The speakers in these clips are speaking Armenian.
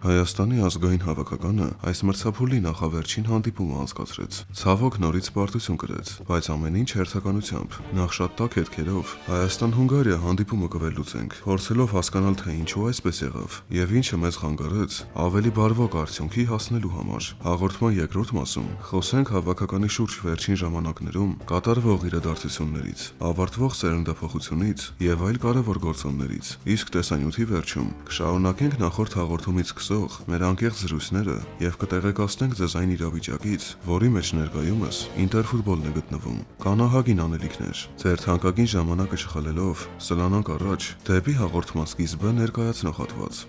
Հայաստանի ազգային հավաքականը այս մրցափուլի նախավերջին հանդիպումը անցկացրեց։ Ցավոք նորից պարտություն կրեց, բայց ամեն ինչ հերթականությամբ։ Նախ շատ տաք հետքերով Հայաստան-Հունգարիա հանդիպումը կվերլուծենք, փորձելով հասկանալ, թե ինչու այսպես եղավ եւ ինչը մեզ խանգարեց ավելի բարվոք արդյունքի հասնելու համար։ Հաղորդման երկրորդ մասում խոսենք հավաքականի շուրջ վերջին ժամանակներում կատարվող իրադարձություններից, ավարտվող սերնդափոխությունից եւ այլ կարևոր գործոններից։ Իսկ տեսանյութի վերջում կշարունակենք նախորդ հաղորդումից մեր անկեղծ զրույցները եւ կտեղեկացնենք ձեզ այն իրավիճակից, որի մեջ ներկայումս Ինտերֆուտբոլն է գտնվում։ Կանահագին անելիքներ, ձեր թանկագին ժամանակը չխլելով, սլանանք առաջ դեպի հաղորդման սկիզբը ներկայացնող հատված։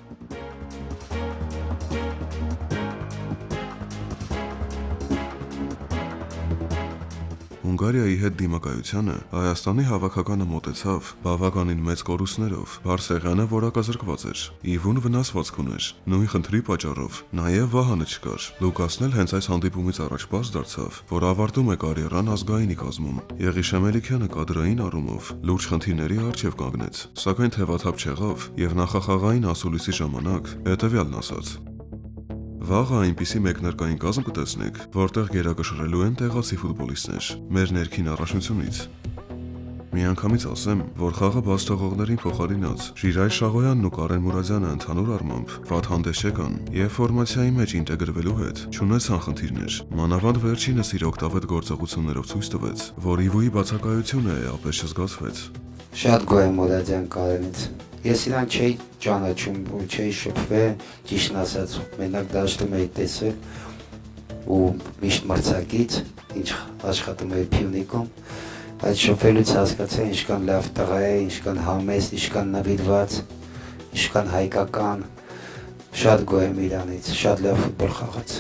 Հունգարիայի հետ դիմակայությանը Հայաստանի հավաքականը մոտեցավ բավականին մեծ կորուստներով, Բարսեղյանը որակազրկված էր, Իվուն վնասվածք ուներ, նույն խնդրի պատճառով նաև Վահանը չկար։ Լուկասն էլ հենց այս հանդիպումից առաջ պարզ դարձավ, որ ավարտում է կարիերան ազգայինի կազմում։ Եղիշե Մելիքյանը կադրային առումով լուրջ խնդիրների առջև կանգնեց, սակայն թևաթափ չեղավ եւ նախախաղային ասուլիսի ժամանակ հետեւյալն ասաց. Վաղը այնպիսի մեկնարկային կազմ կտեսնեք, որտեղ գերակշռելու են տեղացի ֆուտբոլիստներ, մեր ներքին առաջնությունից։ Միանգամից ասեմ, որ խաղը բաց թողողներին փոխարինած Ժիրայր Շաղոյանն ու Կարեն Մուրադյանը ընդհանուր առմամբ վատ հանդես չեկան եւ ֆորմացիայի մեջ ինտեգրվելու հետ չունեցան խնդիրներ։ Մանավանդ վերջինս իր օգտավետ գործողություններով ցույց տվեց, որ Իվուի բացակայությունը էապես չզգացվեց։ Շատ գոհ եմ Մուրադյան Կարենից։ Ես իրան չէի ճանաչում, չէի շփվել, ճիշտն ասած, մենակ դաշտում էի տեսել ու միշտ մրցակից, ինչ աշխատում էի Փյունիկում, բայց շփվելուց հասկացա ինչքան լավ տղա է, ինչքան համեստ, ինչքան նվիրված, ինչքան հայկական, շատ գոհ եմ իրանից, շատ լավ ֆուտբոլ խաղաց։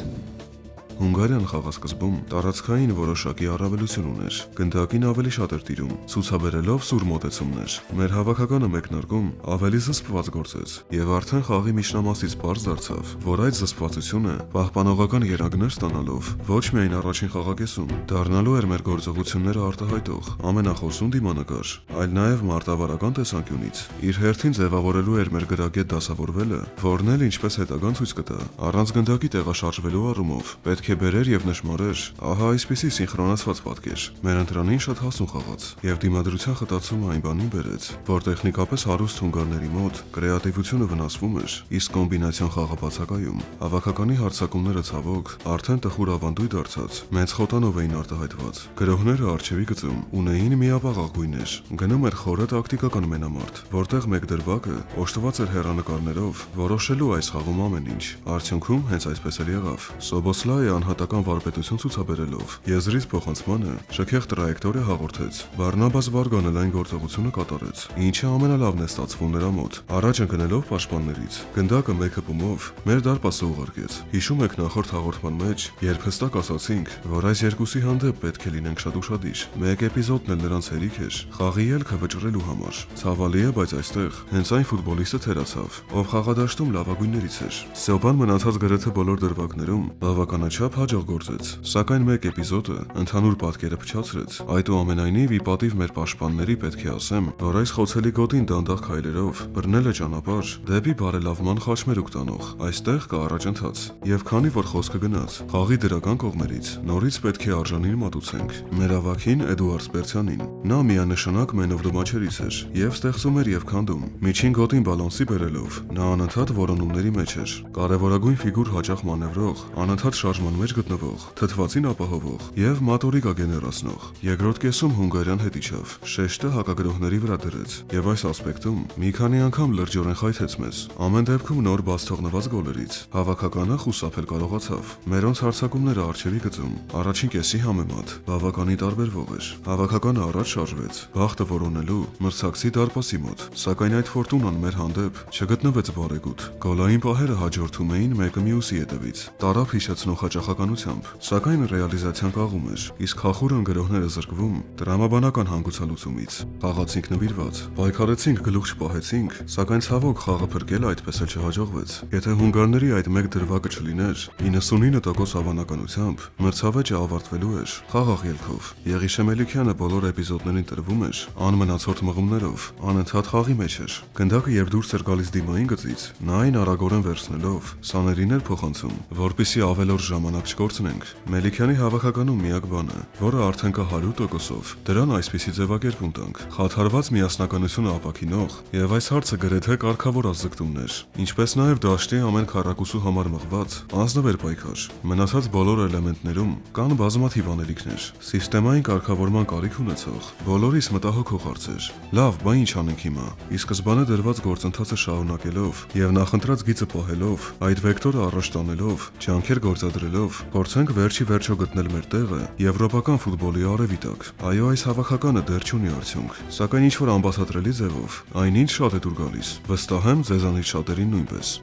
Հունգարիան խաղասկզբում տարածքային որոշակի առավելություն ուներ, գնդակին ավելի շատ էր տիրում, ցուցաբերելով սուր մոտեցումներ։ Մեր հավաքականը մեկնարկում ավելի զսպված գործեց, եւ արդեն խաղի միջնամասից պարզ դարձավ, որ այդ զսպվածությունը պահպանողական երանգներ ստանալով ոչ միայն առաջին խաղակեսում դառնալու էր մեր գործողությունները արտահայտող ամենախոսուն դիմանկար, այլ նաեւ մարտավարական տեսանկյունից իր հերթին ձևավորելու էր մեր գրագետ դասավորվելը, որն էլ ինչպես հետագան ցույց կտա, առանց գնդակի տեղաշարժվելու առումով պետք է բերեր եւ նշмарեր, ահա այսպիսի սինխրոնացված պատկեր։ Մեր ընտրանին շատ հասուն խաղաց եւ դիմադրության խտացումը այն բանին բերեց, որ տեխնիկապես հարուստ հունգարների մոտ կրեատիվությունը վնասվում էր, իսկ կոմբինացիոն խաղը բացակայում։ Հավաքականի հարձակումները ցավոք արդեն տխուր ավանդույթ դարձած մեծ խոտանով էին արտահայտված։ Գրողները արչեւի գծում ունեին միապաղաղ գույներ, գնում էր խորը տակտիկական մենամարտ, որտեղ մեկ դրվագը օժտված էր հեռանկարներով որոշելու այս խաղում ամեն ինչ։ Արդյունքում հենց այսպես էլ եղավ։ Սոբոսլայը անհատական վարպետություն ցուցաբերելով եզրից փոխանցմանը շքեղ տրայեկտորիա հաղորդեց։ Բարնաբաս Վարգանը լայն գործողությունը կատարեց, ինչը ամենալավն է ստացվում նրա մոտ։ Առաջ ընկնելով պաշտպաններից, գնդակը մեկ հպումով մեր դարպասը ուղարկեց։ Հիշում եք նախորդ հաղորդման մեջ, երբ հստակ ասացինք, որ այս երկուսի հանդեպ պետք է լինենք շատ ուշադիր։ Մեկ էպիզոդն էլ նրանց հերիք էր խաղի ելքը վճռելու համար։ Ցավալի է, բայց այստեղ հենց այն ֆուտբոլիստը թերացավ, ով խաղադաշտում լավագույններից էր։ Սեոբան մնացած գրեթե բոլոր դրվագներում բավականաչափ հաջող գործեց, սակայն մեկ էպիզոդը ընդհանուր պատկերը փչացրեց։ Այդուամենայնիվ ի պատիվ մեր պաշտպանների պետք է ասեմ, որ այս խոցելի գոտին դանդաղ քայլերով բռնել է ճանապարհ դեպի բարելավման խաչմերուկ տանող։ Այստեղ կա առաջընթաց, եւ քանի որ խոսքը գնաց խաղի դրական կողմերից, նորից պետք է արժանին մատուցենք մեր ավագին Էդուարդ Սպերցյանին։ Նա միանշանակ Man of the Match-երից էր եւ ստեղծում էր եւ քանդում։ Միջին գոտին բալանսի բերելով նա անընդհատ որոնումների մեջ էր, կարևորագույն ֆիգուր հաճախ մանևրող, անընդհատ շարժման մեջ գտնվող, թթվածին ապահովող եւ մատորիկա գեներացնող։ Երկրորդ կեսում Հունգարիան հետ իջավ, շեշտը հակագրողների վրա դրեց եւ այս ասպեկտում մի քանի անգամ լրջորեն խայթեց մեզ։ Ամեն դեպքում նոր բաց թողնված գոլերից հավաքականը խուսափել կարողացավ։ Մերոնց հարձակումները արչեւի գծում առաջին կեսի համեմատ բավականին տարբերվող էր։ Հավաքականը առաջ շարժվեց, բախտը որոնելու մրցակցի դարպասի մոտ, սակայն այդ ֆորտունան մեր հանդեպ չգտնվեց բարեգութ։ Գոլային պահերը հաջորդում էին մեկը մյուսի հետևից։ Տարավ հիշեցնող հաճախականությամբ, սակայն ռեալիզացիան կաղում էր, իսկ խախուր ընկերողները զրկվում տրամաբանական հանգուցալուծումից։ Խաղացինք նվիրված, պայքարեցինք, գլուխ չպահեցինք, սակայն ցավոք խաղը փրկելը այդպես էլ չհաջողվեց։ Եթե հունգարների այդ մեկ դրվագը չլիներ, 99% հավանականությամբ մրցավեճը ավարտվելու էր խաղաղ ելքով։ Եղիշե Մելիքյանը բոլոր էպիզոդներին տրվում էր անմնացորդ մղումներով, անընդհատ խաղի մեջ էր։ Գնդակը երբ դուրս էր գալիս դիմային գծից, նա այն արագորեն վերցնելով սաներին էր փոխանցում, որպեսզի ավելորդ ժամանակ չկորցնենք։ Մելիքյանի հավաքականում միակ բանը, որը արդեն կա 100%-ով, դրան այսպիսի ձևակերպում տանք՝ խաթարված միասնականությունը ապաքինող եւ այս հարցը գրեթե կարգավորած ձգտումներ, ինչպես նաեւ դաշտի ամեն քառակուսու համար մղված անձնվեր պայքար։ Մնացած բոլոր էլեմենտներում կան բազմաթիվ անելիքներ, սիստեմային կարգավորման կարիք ունեցող, բոլորիս մտահոգող հարցեր։ Լավ, բա ինչ անենք հիմա։ Ի սկզբանե դրված գործընթացը շարունակելով եւ նախընտրած գիծը պահելով, այդ վեկտորը առաջ տանելով, ջանքեր գործադրելով, փորձենք վերջի վերջո գտնել մեր տեղը եվրոպական ֆուտբոլի արևի տակ։ Այո, այս հավաքականը դեռ չունի արդյունք, սակայն ինչ որ անբացատրելի ձևով այնինչ շատ է դուր գալիս։ Վստահ եմ ձեզանից շատերին նույնպես։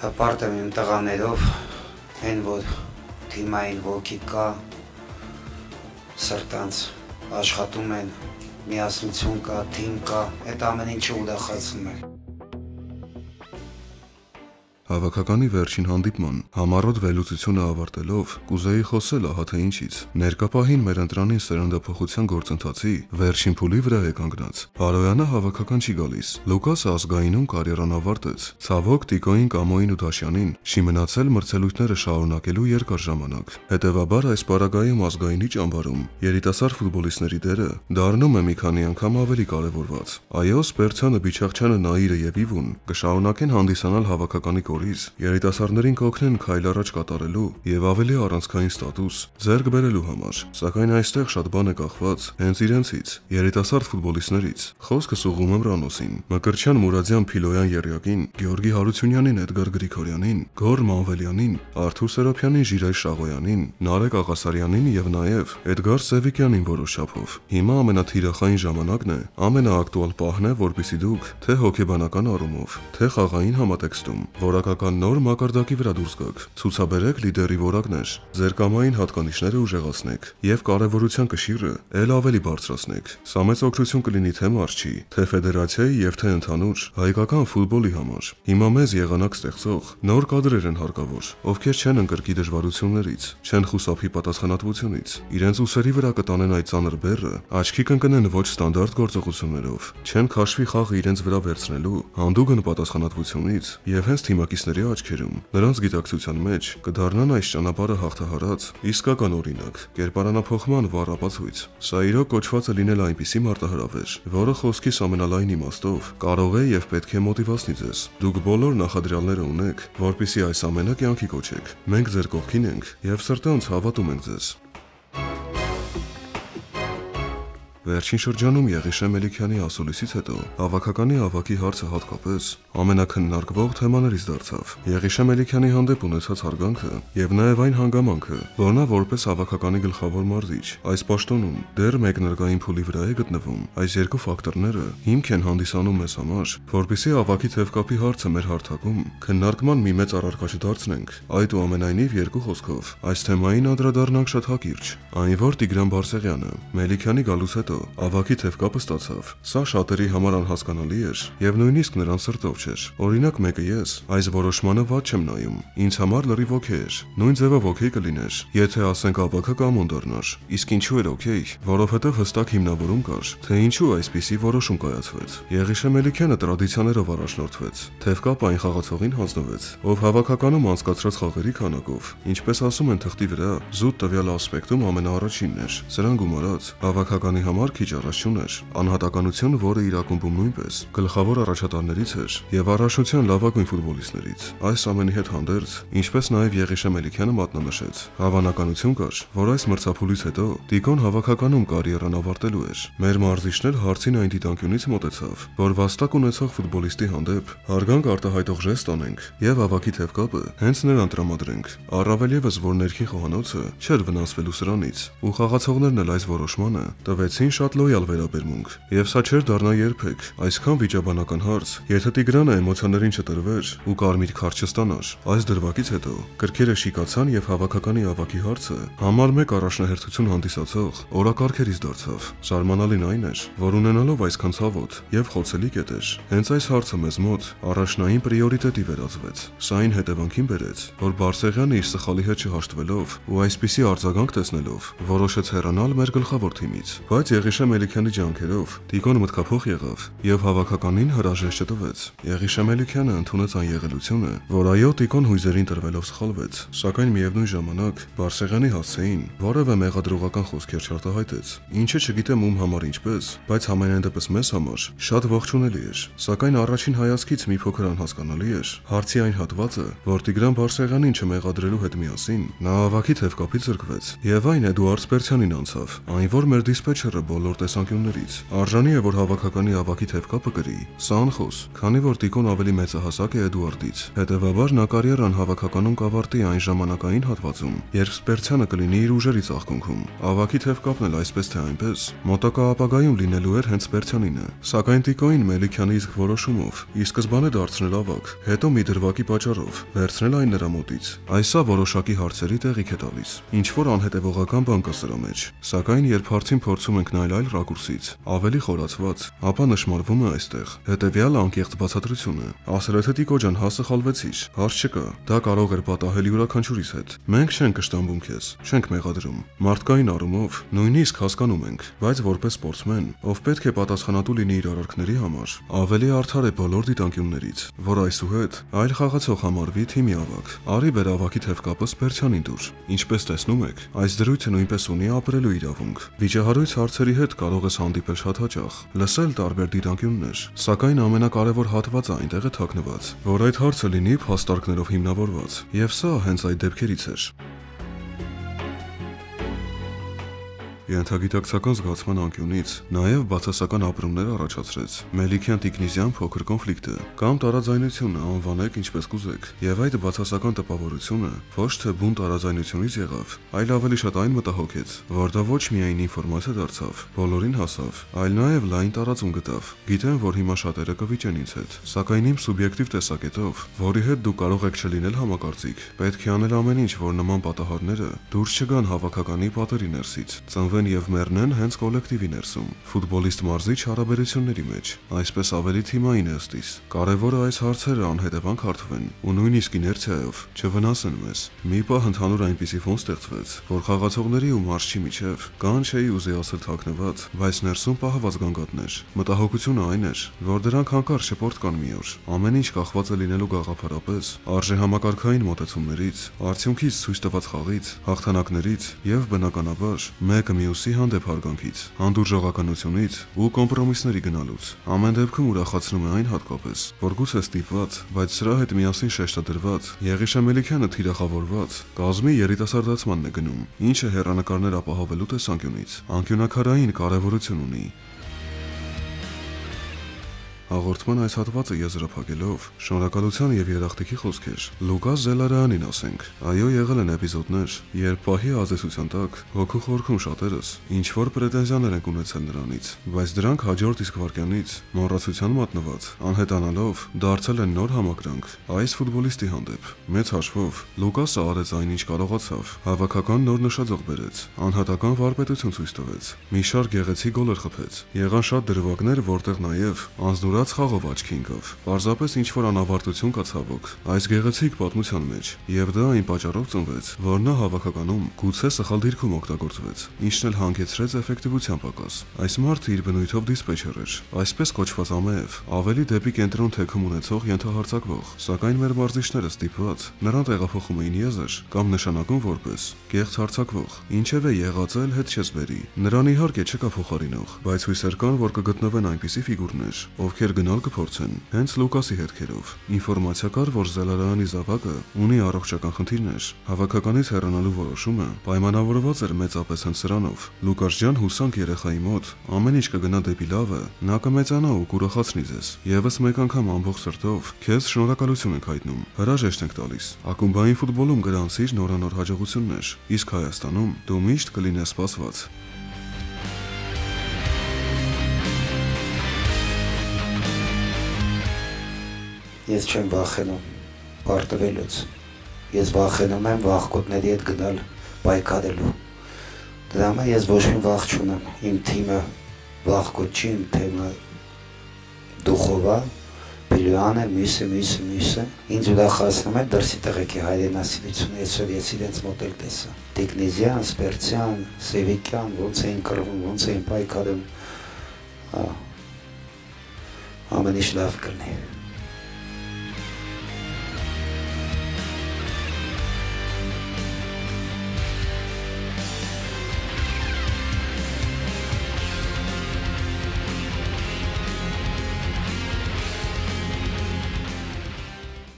Հպարտ եմ իմ տղաներով, այն որ թիմային ոգի կա, սրտանց աշխատում են, միասնություն կա, թիմ կա, այդ ամեն ինչը ուրախացնում է։ Հավաքականի վերջին հանդիպման համառոտ վերլուծությունը ավարտելով, կուզեի խոսել ահա թե ինչից։ Ներկապահին մեր ընտրանին սերնդափոխության գործընթացի վերջին փուլի վրա է կանգնած։ Արոյանը հավաքական չի գալիս։ Լուկասը ազգայինում կարիերան ավարտեց։ Ցավոք Տիկոին, Կամոին ու Դաշյանին չի մնացել մրցելույթները շարունակելու երկար ժամանակ։ Հետևաբար այս պարագայում ազգայինի ճամբարում երիտասարդ ֆուտբոլիստների դերը դառնում է մի քանի անգամ ավելի կարևորված։ Այո, Սպերցյանը, Բիչախչյանը, Նաիրը եւ Իվուն կշարունակեն հանդիսանալ հավաքականի երիտասարդներին կօգնեն քայլ առաջ կատարելու եւ ավելի առանցքային ստատուս ձեռք բերելու համար, սակայն այստեղ շատ բան է կախված հենց իրենցից, երիտասարդ ֆուտբոլիստներից։ Խոսքս ուղղում եմ Ռանոսին, Մկրտչյան, Մուրադյան, Փիլոյան, Եռյակին, Գեորգի Հարությունյանին, Էդգար Գրիգորյանին, Գոր Մանվելյանին, Արթուր Սերոփյանին, Ժիրայր Շաղոյանին, Նարեկ Աղասարյանին եւ նաեւ Էդգար Սևիկյանին որոշ չափով։ Հիմա ամենաթիրախային ժամանակն է, ամենաակտուալ պահն է, որպեսզի դուք թե հոգեբանական առումով, թե խաղային համատեքստում որակական նոր մակարդակի վրա դուրս գաք, ցուցաբերեք լիդերի որակներ, ձեր կամային հատկանիշները ուժեղացնեք եւ կարեւորության կշիռը ել ավելի բարձրացնեք։ Սա մեծ օգնություն կլինի թե մարզչի, թե ֆեդերացիայի եւ թե ընդհանուր հայկական ֆուտբոլի համար։ Հիմա մեզ եղանակ ստեղծող նոր կադրեր են հարկավոր, ովքեր չեն ընկրկի դժվարություններից, չեն խուսափի պատասխանատվությունից, իրենց ուսերի վրա կտանեն այդ ծանր բեռը, աչքի կընկնեն ոչ ստանդարտ գործողություններով, չեն քաշվի խաղը իրենց վրա վերցնելու հանդուգն պատասխանատվությունից եւ հենց թիմակիցների աչքերում, նրանց գիտակցության մեջ կդառնան այս ճանապարհը հաղթահարած իսկական օրինակ, կերպարանափոխման վառ ապացույց։ Սա իրոք կոչված է լինել այնպիսի մարտահրավեր, որը խոսքիս ամենալայն իմաստով կարող է եւ պետք է մոտիվացնի ձեզ։ Դուք բոլոր նախադրյալները ունեք, որպեսզի այս ամենը կյանքի կոչեք։ Մենք ձեր կողքին ենք եւ սրտանց հավատում ենք ձեզ։ Վերջին շրջանում Եղիշե Մելիքյանի ասուլիսից հետո հավաքականի ավակի հարցը հատկապես ամենակննարկվող թեմաներից դարձավ։ Եղիշե Մելիքյանի հանդեպ ունեցած հարգանքը եւ նաեւ այն հանգամանքը, որ նա որպես հավաքականի գլխավոր մարզիչ այս պաշտոնում դեռ մեկնարկային փուլի վրա է գտնվում, այս երկու ֆակտորները հիմք են հանդիսանում մեզ համար, որպեսզի ավակի թևկապի հարցը մեր հարթակում քննարկման մի մեծ առարկա չդարձնենք։ Այդուամենայնիվ երկու խոսքով այս թեմային անդրադառնանք շատ հակիրճ, այն որ Տիգրան Բարսեղյանը Մելիքյանի գալուց հետո ավակի թևկապը ստացավ։ Սա շատերի համար անհասկանալի էր եւ նույնիսկ նրան սրտով չէր։ Օրինակ մեկը ես այս որոշմանը ված չեմ նայում։ Ինձ համար լրիվ օքեյ էր։ Նույն ձևով օքեյ կլիներ, եթե ասենք ավակը կամոն դառնար։ Իսկ ինչու էր օքեյ, որովհետեւ հստակ հիմնավորում կար, թե ինչու այսպիսի որոշում կայացվեց։ Եղիշե Մելիքյանը տրադիցիաներով առաջնորդվեց։ Թևկապը այն խաղացողին հանձնվեց, ով հավաքականում անցկացրած խաղերի քանակով, ինչպես ասում են թղթի վրա, զուտ տվյալ ասպեկտում ամենաառաջինն էր։ Սրան գումարած հավաքականի համար քիչ առաջություն էր, անհատականություն, որը իր ակումբում նույնպես գլխավոր առաջատարներից էր եւ առաջնության լավագույն ֆուտբոլիստներից։ Այս ամենի հետ հանդերձ, ինչպես նաեւ Եղիշե Մելիքյանը մատնանշեց, հավանականություն կար, որ այս մրցափուլից հետո Տիկոն հավաքականում կարիերան ավարտելու էր։ Մեր մարզիչներ հարցին այն դիտանկյունից մոտեցավ, որ վաստակ ունեցող ֆուտբոլիստի հանդեպ հարգանք արտահայտող ժեստ անենք եւ ավակի թևկապը հենց նրան տրամադրենք։ Առավել եւս, որ ներքին խոհանոցը չէր վնասվելու սրանից, ու խաղացողներն էլ այս որոշմանը տվեցին Սակայն շատ լոյալ վերաբերմունք, եւ սա չէր դառնա երբեք այսքան վիճաբանական հարց, եթե Տիգրանը էմոցիաներին չտրվեր ու կարմիր քարտ չստանար։ Այս դրվագից հետո կրքերը շիկացան եւ հավաքականի ավակի հարցը համար 1 առաջնահերթություն հանդիսացող օրակարգերից դարձավ։ Զարմանալին այն էր, որ ունենալով այսքան ցավոտ եւ խոցելի կետեր, հենց այս հարցը մեզ մոտ առաջնային պրիորիտետի վերածվեց։ Սա այն հետևանքին բերեց, որ Բարսեղյանը իր սխալի հետ չհաշտվելով ու այսպիսի արձագանք տեսնելով որոշեց հեռանալ մեր գլխավոր թիմից։ Բայց Եղիշե Մելիքյանի ջանքերով Տիկոն մտքափոխ եղավ եւ հավաքականին հրաժեշտ չտվեց։ Եղիշե Մելիքյանը ընդունեց այն եղելությունը, որ այո, Տիկոն հույզերին տրվելով սխալվեց, սակայն միևնույն ժամանակ Բարսեղյանի հասցեին որևէ մեղադրողական խոսքեր չարտահայտեց, ինչը չգիտեմ ում համար ինչպես, բայց համենայն դեպս մեզ համար շատ ողջունելի էր։ Սակայն առաջին հայացքից մի փոքր անհասկանալի էր հարցի այն հատվածը, որ Տիգրան Բարսեղյանին չմեղադրելու հետ միասին նա ավակի թևկապից զրկվեց եւ այն Էդուարդ Սպերցյանին անցավ, այն որ մեր դիսպեչերը բոլոր տեսանկյուններից արժանի է որ հավաքականի ավակի թևկապը կրի։ Սա անխոս, քանի որ Տիկոն ավելի մեծահասակ է Էդուարդից, հետեւաբար նա կարիերան հավաքականում կավարտի այն ժամանակային հատվածում, երբ Սպերցյանը կլինի իր ուժերի ծաղկունքում։ Ավակի թևկապն էլ այսպես թե այնպես մոտակա ապագայում լինելու էր հենց Սպերցյանինը, սակայն Տիկոին Մելիքյանի իսկ որոշումով ի սկզբանե դարձնել ավակ, հետո մի դրվագի պատճառով վերցնել այն նրա մոտից։ Այսա որոշակի հարցերի տեղիք է տալիս, ինչ որ անհետևողական բան կա սրա մեջ, սակայն երբ հարցին փորձում ենք նայել այլ ռակուրսից, ավելի խորացված, ապա նշмарվում է այստեղ հետևյալ անկեղծ բացատրությունը։ Ասել թե Տիկո ջան, հա սխալվեցիր, հարց չկա, դա կարող էր պատահել յուրաքանչյուրիս հետ։ Մենք չենք կշտամբում քեզ, չենք մեղադրում։ Մարդկային առումով նույնիսկ հասկանում ենք, բայց որպես սպորտսմեն, ով պետք է պատասխանատու լինի իր արարքների համար, ավելի արդար է բոլոր դիտանկյուններից, որ այսուհետ այլ խաղացող համարվի թիմի ավակ։ Արի բեր ավակի թևկապը Սպերցյանին դուր։ Ինչպես տեսնում եք, այս դրույթը նույնպես ունի ապրելու իրավունք։ Վիճահարույց հարցերի հետ կարող ես հանդիպել շատ հաճախ, լսել տարբեր դիտանկյուններ, սակայն ամենակարևոր հատվածը այնտեղ է թաքնված, որ այդ հարցը լինի փաստարկներով հիմնավորված, եւ սա հենց այդ դեպքերից էր։ Ենթագիտակցական զգացման անկյունից նաև բացասական ապրումներ առաջացրեց Մելիքյան-Տիկնիզյան փոքր կոնֆլիկտը կամ տարաձայնությունը անվանեք ինչպես կուզեք, եւ այդ բացասական տպավորությունը ոչ թե բուն տարաձայնությունից եղավ, այլ ավելի շատ այն մտահոգեց, որ դա ոչ միայն ինֆորմացիա դարձավ, բոլորին հասավ, այլ նաև լայն տարածում գտավ։ Գիտեմ, որ հիմա շատերը կվիճեն ինձ հետ, սակայն իմ սուբյեկտիվ տեսակետով, որի հետ դուք կարող եք չլինել համակարծիք, պետք է անել ամեն ինչ, որ նման պատահարները դուրս չգան հավաքականի պատերի ներսից, եւ մեռնեն հենց կոլեկտիվի ներսում, ֆուտբոլիստ մարզիչ հարաբերությունների մեջ, այսպես ավելի թիմային է ըստիս։ Կարևորը այս հարցերը անհետևանք հարթվեն ու նույնիսկ իներցիայով չվնասեն մեզ։ Մի պահ ընդհանուր այնպիսի ֆոն ստեղծվեց, որ խաղացողների ու մարզչի միջև կան չէի ուզի ասել թաքնված, բայց ներսում պահված գանգատներ։ Մտահոգությունը այն էր, որ դրանք հանկարծ շփորդ կան մի օր։ Ամեն ինչ կախված է լինելու գաղափարապես, արժե համակարգային մոտեցումներից, արդյունքից ցույց տված խաղից, հաղթանակներից եւ բնականաբար մեկը մյուսի հանդեպ հարգանքից, հանդուրժողականությունից ու կոմպրոմիսների գնալուց։ Ամեն դեպքում ուրախացնում է այն հատկապես, որ գուցե ստիպված, բայց սրա հետ միասին շեշտադրված, Եղիշե Մելիքյանը թիրախավորված կազմի երիտասարդացմանն է գնում, ինչը հեռանկարներ ապահովելու տեսանկյունից անկյունակարային կարևորություն ունի։ Հաղորդման այս հատվածը եզրափակելով շնորհակալության եւ երախտիկի խոսքեր Լուկաս Զելարյանին ասենք։ Այո, եղել են էպիզոդներ, երբ պահի ազդեցության տակ հոգու խորքում շատերս ինչ որ պրետենզիաներ են ունեցել նրանից, բայց դրանք հաջորդ իսկ վարքյանից մոռացության մատնված, անհետանալով դարձել են նոր համակրանք այս ֆուտբոլիստի հանդեպ։ Մեծ հաշվով Լուկասը արեց այն, ինչ կարողացավ, հավաքական նոր նշաձող բերեց, անհատական վարպետություն ցույց տվեց, մի շարք գեղեցիկ գոլեր խփեց, եղան շատ դրվագներ, որտեղ նաեւ անձնուրաց խաղով աչքի ընկավ։ Պարզապես ինչ որ անավարտություն կա ցավոք այս գեղեցիկ պատմության մեջ, եւ դա այն պատճառով ծնվեց, որ նա հավաքականում գուցե սխալ դիրքում օգտագործվեց, ինչն էլ հանգեցրեց էֆեկտիվության պակաս։ Այս մարդը իր բնույթով դիսպեչեր էր, այսպես կոչված ամեև, ավելի դեպի կենտրոն թեքում ունեցող ենթահարձակվող, սակայն մեր մարզիչները ստիպված նրան տեղափոխում էին եզր կամ նշանակում որպես կեղծ հարձակվող, ինչևէ եղած էլ հետ չես բերի։ Նրան իհարկե չկա փոխարինող, բայց հույսեր կան, որ կգտնվեն այնպիսի ֆիգուրներ, ովքեր գնալ կփորձեն հենց Լուկասի հետքերով։ Ինֆորմացիա կար, որ Զելարյանի զավակը ունի առողջական խնդիրներ։ Հավաքականից հեռանալու որոշումը պայմանավորված էր մեծապես հենց սրանով։ Լուկաս ջան, հուսանք երեխայի մոտ ամեն ինչ կգնա դեպի լավը, նա կմեծանա ու կուրախացնի ձեզ։ Եվս մեկ անգամ ամբողջ սրտով քեզ շնորհակալություն ենք հայտնում։ Հրաժեշտ ենք տալիս։ Ակումբային ֆուտբոլում գրանցիր նորանոր հաջողություններ, իսկ Հայաստանում դու միշտ կլինես սպասված։ Ես չեմ վախենում պարտվելուց, ես վախենում եմ վախկոտների հետ գնալ պայքարելու, դրա համար ես ոչ մի վախ չունեմ, իմ թիմը վախկոտ չի, իմ թիմը դուխով է, Պիլյանը, մյուսը, ինձ ուրախացնում է դրսի տղեկի հայրենասիրությունը, այսօր ես իրենց մոտ էլ տեսա, Տիկնիզյան, Սպերցյան, Սևիկյան, ոնց էին կռվում, ոնց էին պայքարում, ամեն ինչ լավ կլինի։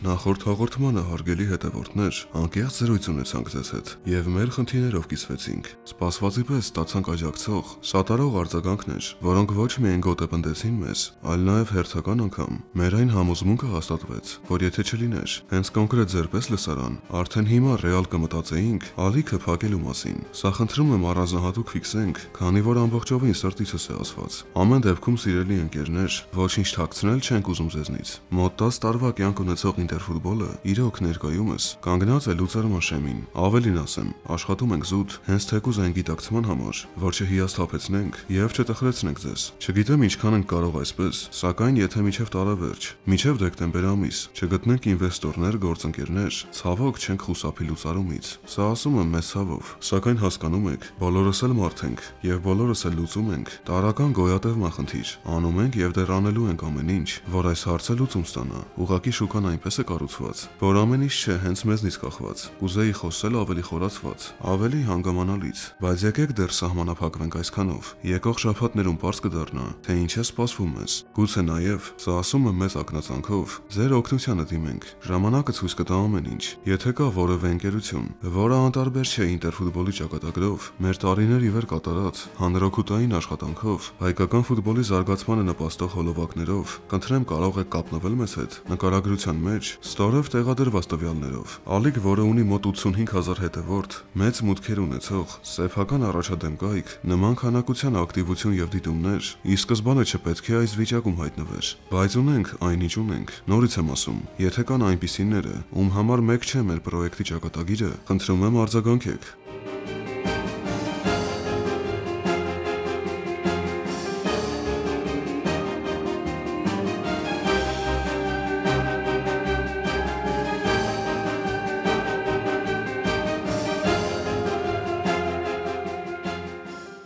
Նախորդ հաղորդմանը հարգելի հետևորդներ, անկեղծ զրույց ունեցանք ձեզ հետ եւ մեր խնդիրներով կիսվեցինք։ Սպասվածի պես ստացանք աջակցող, սատարող արձագանքներ, որոնք ոչ միայն գոտեպնդեցին մեզ, այլ նաեւ հերթական անգամ մեր այն համոզմունքը հաստատվեց, որ եթե չլիներ հենց կոնկրետ ձերպես լսարան, արդեն հիմա ռեալ կմտածեինք ալիքը փակելու մասին։ Սա խնդրում եմ առանձնահատուկ ֆիքսենք, քանի որ ամբողջովին սրտիցս է ասված։ Ամեն դեպքում սիրելի ընկերներ, ոչինչ թաքցնել չենք ուզում ձեզնից։ Մոտ 10 տարվա կյանք ունեցող Ինտերֆուտբոլը իրոք ներկայումս կանգնած է լուծարման շեմին։ Ավելին ասեմ, աշխատում ենք զուտ, հենց թեկուզ այն գիտակցման համար, որ չհիասթափեցնենք եւ չտխրեցնենք ձեզ։ Չգիտեմ ինչքան ենք կարող այսպես, սակայն եթե մինչեւ տարեվերջ, մինչեւ դեկտեմբեր ամիս չգտնենք ինվեստորներ, գործընկերներ, ցավոք չենք խուսափի լուծարումից։ Սա ասում եմ մեծ ցավով, սակայն հասկանում եք, բոլորս էլ մարդ ենք եւ բոլորս էլ լուծում ենք տարական գոյատևման խնդիր։ Անում ենք եւ դեռ անելու ենք ամեն ինչ, որ այս հարցը լուծում ստանա։ Ուղղակի շուկան այնպես է կառուցված, որ ամեն ինչ չէ հենց մեզնից կախված։ Կուզեի խոսել ավելի խորացված, ավելի հանգամանալից, բայց եկեք դեռ սահմանափակվենք այսքանով։ Եկող շաբաթներում պարզ կդառնա, թե ինչ է սպասվում մեզ։ Գուցե նաև, սա ասում եմ մեծ ակնածանքով, ձեր օգնությանը դիմենք։ Ժամանակը ցույց կտա ամեն ինչ։ Եթե կա որևէ ընկերություն, որը անտարբեր չէ Ինտերֆուտբոլի ճակատագրով, մեր տարիներ ի վեր կատարած հանրօգուտային աշխատանքով, հայկական ֆուտբոլի զարգացմանը նպաստող հոլովակներով, կընտրեմ կարող եք կապնվել մեզ հետ նկարագրության մեջ ստորև տեղադրված տվյալներով։ Ալիք, որը ունի մոտ 85,000 հետևորդ, մեծ մուտքեր ունեցող, սեփական առաջադեմ կայք, նման քանակության ակտիվություն եւ դիտումներ, ի սկզբանե չպետք է այս վիճակում հայտնվեր, բայց ունենք այնինչ ունենք։ Նորից եմ ասում, եթե կան այնպիսիները, ում համար մեկ չէ մեր պրոյեկտի ճակատագիրը, խնդրում եմ արձագանքեք։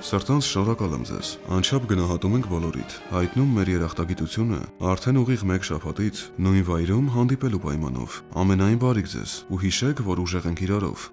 Սրտանց շնորհակալ եմ ձեզ, անչափ գնահատում ենք բոլորիդ, հայտնում մեր երախտագիտությունը արդեն ուղիղ մեկ շաբաթից նույն վայրում հանդիպելու պայմանով։ Ամենայն բարիք ձեզ ու հիշեք, որ ուժեղ ենք իրարով։